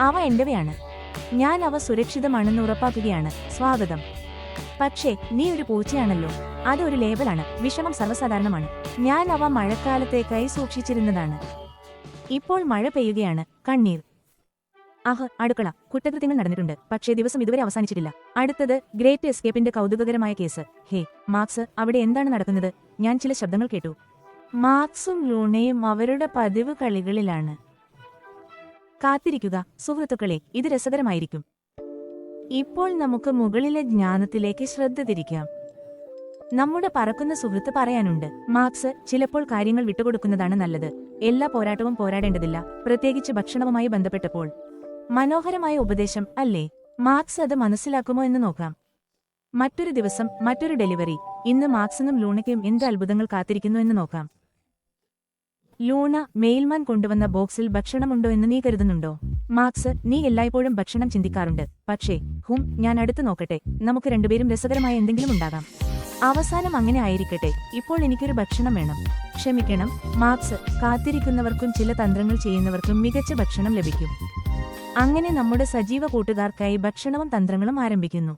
അവ എന്റെവയാണ്. ഞാൻ അവ സുരക്ഷിതമാണെന്ന് ഉറപ്പാക്കുകയാണ്. സ്വാഗതം. പക്ഷേ നീ ഒരു പൂച്ചയാണല്ലോ. അതൊരു ലേബലാണ്. വിഷമം സർവ്വസാധാരണമാണ്. ഞാൻ അവ മഴക്കാലത്തേക്കായി സൂക്ഷിച്ചിരുന്നതാണ്. ഇപ്പോൾ മഴ പെയ്യുകയാണ്. കണ്ണീർ. അടുക്കള. കുറ്റകൃത്യങ്ങൾ നടന്നിട്ടുണ്ട്, പക്ഷേ ദിവസം ഇതുവരെ അവസാനിച്ചിട്ടില്ല. അടുത്തത് ഗ്രേറ്റ് എസ്കേപ്പിന്റെ കൗതുകകരമായ കേസ്. ഹേ മാർക്സ്, അവിടെ എന്താണ് നടക്കുന്നത്? ഞാൻ ചില ശബ്ദങ്ങൾ കേട്ടു. മാർക്സും ലൂണയും അവരുടെ പതിവ് കളികളിലാണ്. കാത്തിരിക്കുക സുഹൃത്തുക്കളെ, ഇത് രസകരമായിരിക്കും. ഇപ്പോൾ നമുക്ക് മുകളിലെ ജ്ഞാനത്തിലേക്ക് ശ്രദ്ധ തിരിക്കാം. നമ്മുടെ പറക്കുന്ന സുഹൃത്ത് പറയാനുണ്ട്. മാർക്സ്, ചിലപ്പോൾ കാര്യങ്ങൾ വിട്ടുകൊടുക്കുന്നതാണ് നല്ലത്. എല്ലാ പോരാട്ടവും പോരാടേണ്ടതില്ല, പ്രത്യേകിച്ച് ഭക്ഷണവുമായി ബന്ധപ്പെട്ടപ്പോൾ. മനോഹരമായ ഉപദേശം അല്ലേ? മാർക്സ് അത് മനസ്സിലാക്കുമോ എന്ന് നോക്കാം. മറ്റൊരു ദിവസം, മറ്റൊരു ഡെലിവറി. ഇന്ന് മാർക്സിനും ലൂണയ്ക്കും എന്ത് അത്ഭുതങ്ങൾ കാത്തിരിക്കുന്നു എന്ന് നോക്കാം. ലൂണ, മെയിൽമാൻ കൊണ്ടുവന്ന ബോക്സിൽ ഭക്ഷണമുണ്ടോ എന്ന് നീ കരുതുന്നുണ്ടോ? മാർക്സ്, നീ എല്ലായ്പ്പോഴും ഭക്ഷണം ചിന്തിക്കാറുണ്ട്. പക്ഷേ ഞാൻ അടുത്ത് നോക്കട്ടെ. നമുക്ക് രണ്ടുപേരും രസകരമായ എന്തെങ്കിലും ഉണ്ടാകാം. അവസാനം അങ്ങനെ ആയിരിക്കട്ടെ. ഇപ്പോൾ എനിക്കൊരു ഭക്ഷണം വേണം. ക്ഷമിക്കണം മാർക്സ്, കാത്തിരിക്കുന്നവർക്കും ചില തന്ത്രങ്ങൾ ചെയ്യുന്നവർക്കും മികച്ച ഭക്ഷണം ലഭിക്കും. അങ്ങനെ നമ്മുടെ സജീവ കൂട്ടുകാർക്കായി ഭക്ഷണവും തന്ത്രങ്ങളും ആരംഭിക്കുന്നു.